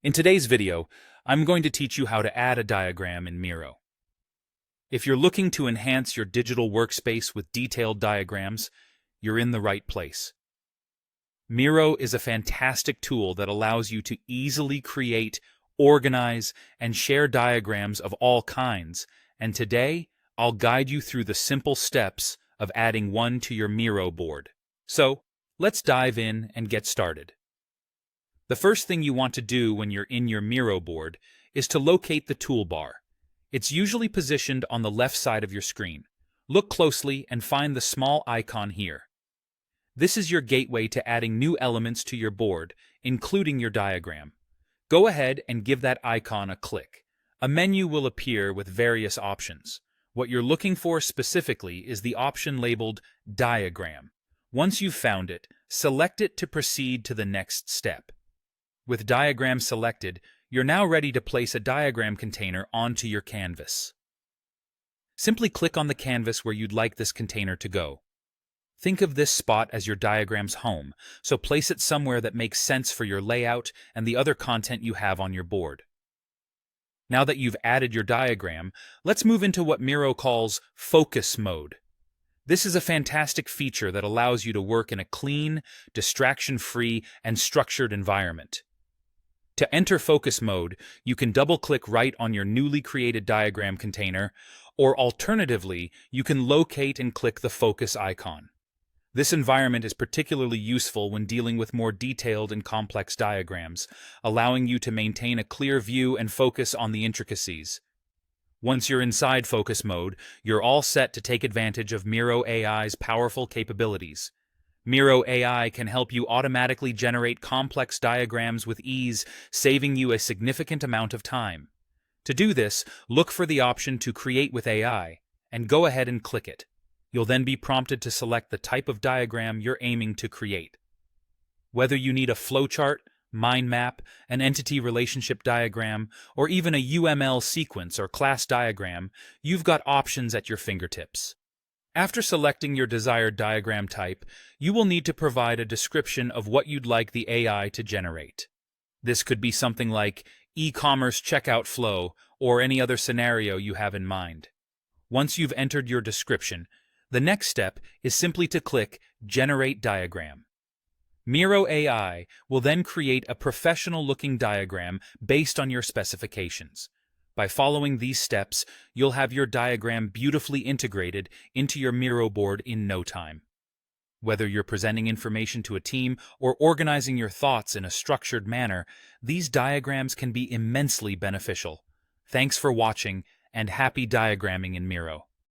In today's video, I'm going to teach you how to add a diagram in Miro. If you're looking to enhance your digital workspace with detailed diagrams, you're in the right place. Miro is a fantastic tool that allows you to easily create, organize, and share diagrams of all kinds, and today I'll guide you through the simple steps of adding one to your Miro board. So, let's dive in and get started. The first thing you want to do when you're in your Miro board is to locate the toolbar. It's usually positioned on the left side of your screen. Look closely and find the small icon here. This is your gateway to adding new elements to your board, including your diagram. Go ahead and give that icon a click. A menu will appear with various options. What you're looking for specifically is the option labeled Diagram. Once you've found it, select it to proceed to the next step. With Diagram selected, you're now ready to place a diagram container onto your canvas. Simply click on the canvas where you'd like this container to go. Think of this spot as your diagram's home, so place it somewhere that makes sense for your layout and the other content you have on your board. Now that you've added your diagram, let's move into what Miro calls focus mode. This is a fantastic feature that allows you to work in a clean, distraction-free, and structured environment. To enter focus mode, you can double-click right on your newly created diagram container, or alternatively, you can locate and click the focus icon. This environment is particularly useful when dealing with more detailed and complex diagrams, allowing you to maintain a clear view and focus on the intricacies. Once you're inside focus mode, you're all set to take advantage of Miro AI's powerful capabilities. Miro AI can help you automatically generate complex diagrams with ease, saving you a significant amount of time. To do this, look for the option to Create with AI, and go ahead and click it. You'll then be prompted to select the type of diagram you're aiming to create. Whether you need a flowchart, mind map, an entity relationship diagram, or even a UML sequence or class diagram, you've got options at your fingertips. After selecting your desired diagram type, you will need to provide a description of what you'd like the AI to generate. This could be something like e-commerce checkout flow or any other scenario you have in mind. Once you've entered your description, the next step is simply to click Generate Diagram. Miro AI will then create a professional-looking diagram based on your specifications. By following these steps, you'll have your diagram beautifully integrated into your Miro board in no time. Whether you're presenting information to a team or organizing your thoughts in a structured manner, these diagrams can be immensely beneficial. Thanks for watching, and happy diagramming in Miro.